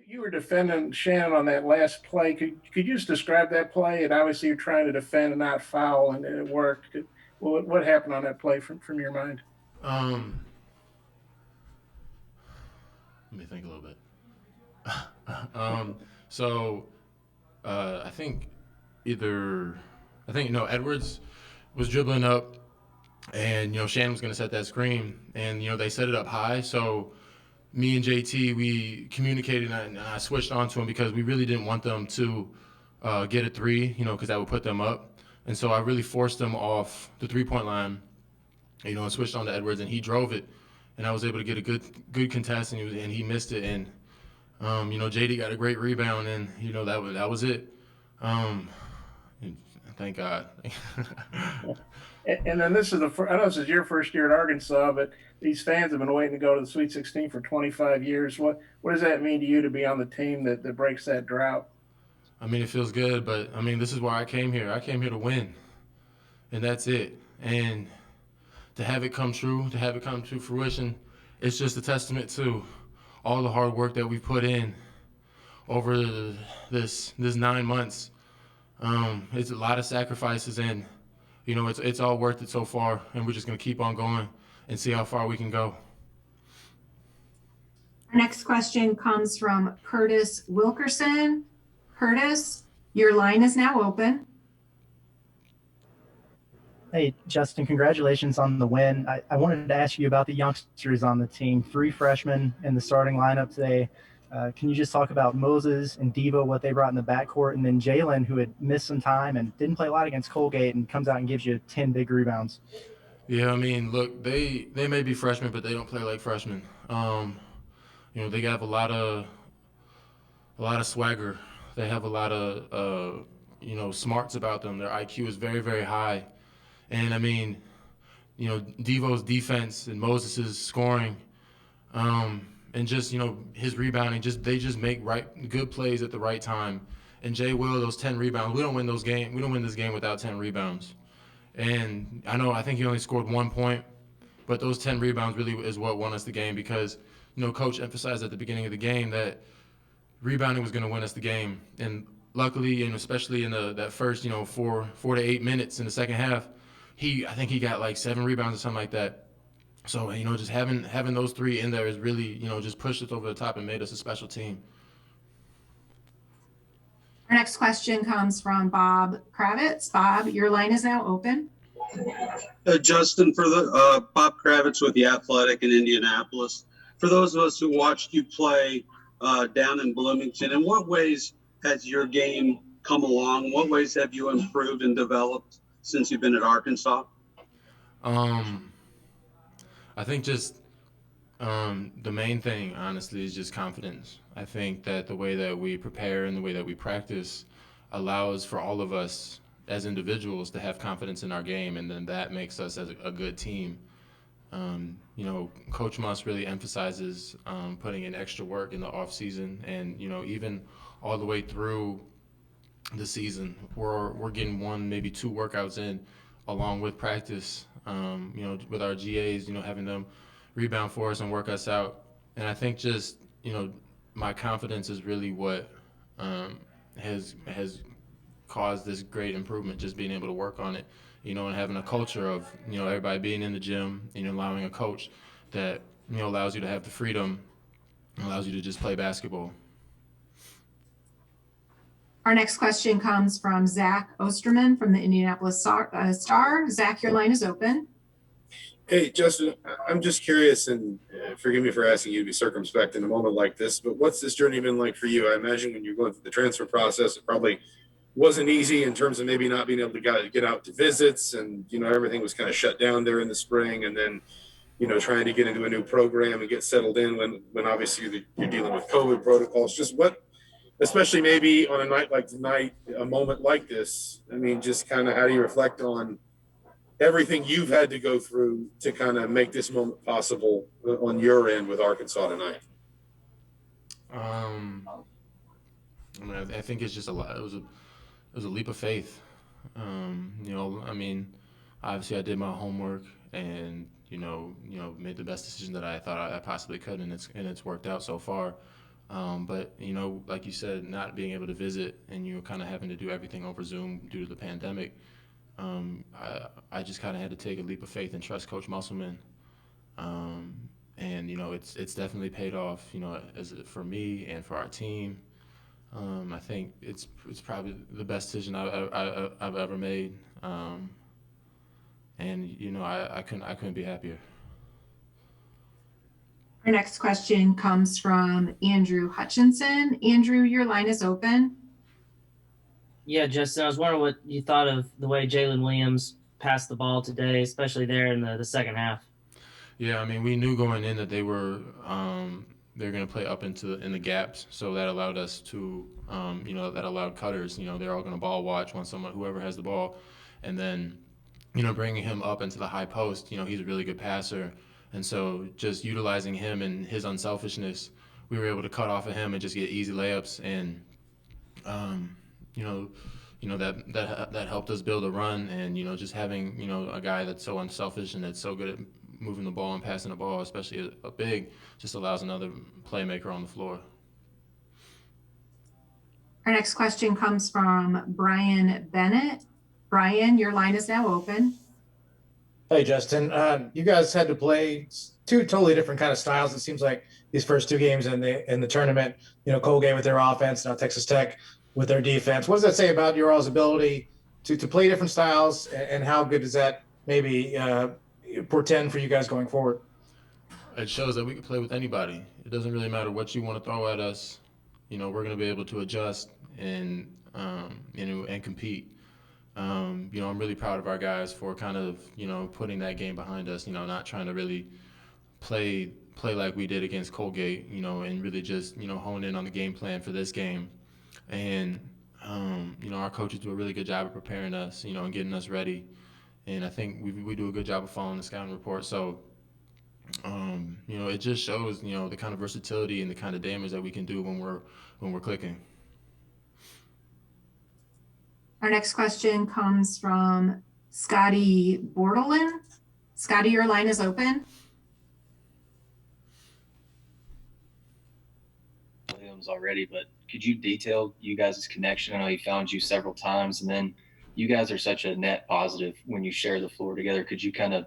You were defending Shannon on that last play. Could you just describe that play? And obviously, you're trying to defend and not foul, and it worked. What happened on that play from your mind? Um, Let me think a little bit. um, so I think either Edwards was dribbling up, and Shannon was going to set that screen, and they set it up high. So me and JT, we communicated, and I switched on to him because we really didn't want them to get a three, because that would put them up. And so I really forced them off the 3-point line, and switched on to Edwards, and he drove it, and I was able to get a good contest, and he missed it, and JD got a great rebound, and that was it. Um, Thank God. And then this is I know this is your first year at Arkansas, but these fans have been waiting to go to the Sweet 16 for 25 years. What does that mean to you to be on the team that breaks that drought? I mean, it feels good, but I mean, this is why I came here. I came here to win, and that's it. And to have it come true, to have it come to fruition, it's just a testament to all the hard work that we put in over this 9 months. It's a lot of sacrifices, and it's all worth it so far. And we're just gonna keep on going and see how far we can go. Our next question comes from Curtis Wilkerson. Curtis, your line is now open. Hey, Justin, congratulations on the win. I wanted to ask you about the youngsters on the team, 3 freshmen in the starting lineup today. Can you just talk about Moses and Devo, what they brought in the backcourt, and then Jaylen, who had missed some time and didn't play a lot against Colgate and comes out and gives you 10 big rebounds? Yeah, I mean, look, they may be freshmen, but they don't play like freshmen. They have a lot of swagger. They have a lot of smarts about them. Their IQ is very, very high. And I mean, Devo's defense and Moses' scoring, and just his rebounding, they just make good plays at the right time. And Jay Will, those 10 rebounds, we don't win this game without 10 rebounds. And I think he only scored 1 point, but those 10 rebounds really is what won us the game because Coach emphasized at the beginning of the game that rebounding was going to win us the game. And luckily, and especially in that first 4 to 8 minutes in the second half, I think he got like 7 rebounds or something like that. So just having those 3 in there is really just pushed us over the top and made us a special team. Our next question comes from Bob Kravitz. Bob, your line is now open. Justin, for the Bob Kravitz with The Athletic in Indianapolis. For those of us who watched you play down in Bloomington, in what ways has your game come along? What ways have you improved and developed since you've been at Arkansas? I think just the main thing, honestly, is just confidence. I think that the way that we prepare and the way that we practice allows for all of us as individuals to have confidence in our game, and then that makes us as a good team. Coach Muss really emphasizes putting in extra work in the off season, and even all the way through the season, we're getting 1, maybe 2 workouts in, along with practice. With our GAs, having them rebound for us and work us out, and I think just my confidence is really what has caused this great improvement. Just being able to work on it. And having a culture of, everybody being in the gym, allowing a coach that, allows you to have the freedom, allows you to just play basketball. Our next question comes from Zach Osterman from the Indianapolis Star. Zach, your line is open. Hey, Justin, I'm just curious, and forgive me for asking you to be circumspect in a moment like this, but what's this journey been like for you? I imagine when you're going through the transfer process, it probably wasn't easy in terms of maybe not being able to get out to visits, and everything was kind of shut down there in the spring, and then trying to get into a new program and get settled in when obviously you're dealing with COVID protocols. Just what, especially maybe on a night like tonight, a moment like this, I mean, just kind of how do you reflect on everything you've had to go through to kind of make this moment possible on your end with Arkansas tonight? I think it's just a lot. It was a leap of faith. Obviously I did my homework and made the best decision that I thought I possibly could, and it's worked out so far. But like you said, not being able to visit and kind of having to do everything over Zoom due to the pandemic, I just kind of had to take a leap of faith and trust Coach Musselman. And it's definitely paid off. For me and for our team. I think it's probably the best decision I've ever made. And I couldn't be happier. Our next question comes from Andrew Hutchinson. Andrew, your line is open. Yeah, Justin, I was wondering what you thought of the way Jaylen Williams passed the ball today, especially there in the second half. Yeah, I mean, we knew going in that they're going to play up in the gaps, so that allowed us to, that allowed cutters. They're all going to ball watch on whoever has the ball, and then, bringing him up into the high post. He's a really good passer, and so just utilizing him and his unselfishness, we were able to cut off of him and just get easy layups, and that helped us build a run, and just having a guy that's so unselfish and that's so good at moving the ball and passing the ball, especially a big, just allows another playmaker on the floor. Our next question comes from Brian Bennett. Brian, your line is now open. Hey, Justin. You guys had to play two totally different kind of styles. It seems like these first two games in the tournament. Colgate with their offense, now Texas Tech with their defense. What does that say about your all's ability to play different styles, and how good does that maybe portend for you guys going forward? It shows that we can play with anybody. It doesn't really matter what you want to throw at us. We're going to be able to adjust and and compete. I'm really proud of our guys for kind of putting that game behind us. Not trying to really play like we did against Colgate. And really just hone in on the game plan for this game. And our coaches do a really good job of preparing us. And getting us ready. And I think we do a good job of following the scouting report. So, it just shows, the kind of versatility and the kind of damage that we can do when we're clicking. Our next question comes from Scotty Bordelin. Scotty, your line is open. Williams already, but could you detail you guys' connection? I know he found you several times, and then you guys are such a net positive when you share the floor together. Could you kind of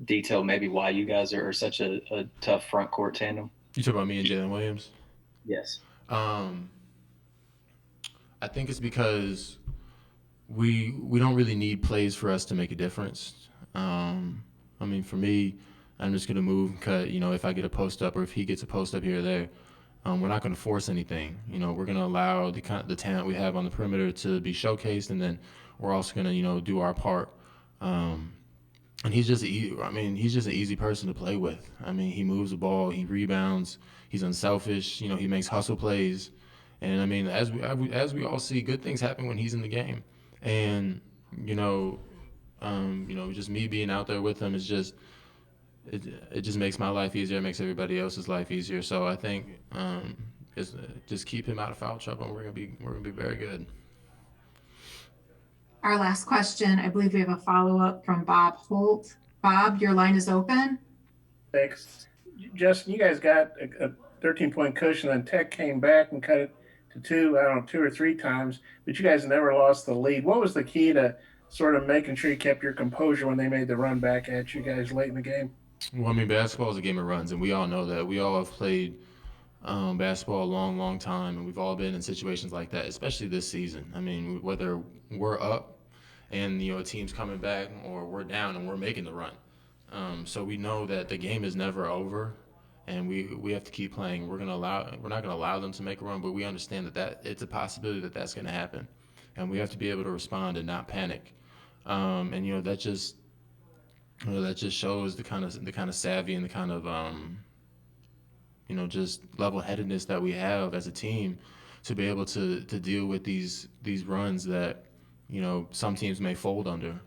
detail maybe why you guys are such a tough front court tandem? You talk about me and Jaylen Williams? Yes. I think it's because we don't really need plays for us to make a difference. For me, I'm just going to move and cut, if I get a post up or if he gets a post up here or there. We're not going to force anything. We're going to allow the talent we have on the perimeter to be showcased, and then we're also going to, do our part. And he's just an easy person to play with. He moves the ball, he rebounds, he's unselfish. He makes hustle plays, and as we all see, good things happen when he's in the game. And just me being out there with him is just. It just makes my life easier. It makes everybody else's life easier. So I think just keep him out of foul trouble, and we're gonna be very good. Our last question, I believe we have a follow-up from Bob Holt. Bob, your line is open. Thanks. Justin, you guys got a 13-point cushion, and Tech came back and cut it to two or three times, but you guys never lost the lead. What was the key to sort of making sure you kept your composure when they made the run back at you guys late in the game? Well, basketball is a game of runs, and we all know that. We all have played basketball a long, long time, and we've all been in situations like that, especially this season. Whether we're up and a team's coming back, or we're down and we're making the run. So we know that the game is never over, and we have to keep playing. We're not going to allow them to make a run, but we understand that it's a possibility that that's going to happen, and we have to be able to respond and not panic. That just shows the kind of savvy and the kind of just level-headedness that we have as a team to be able to deal with these runs that some teams may fold under.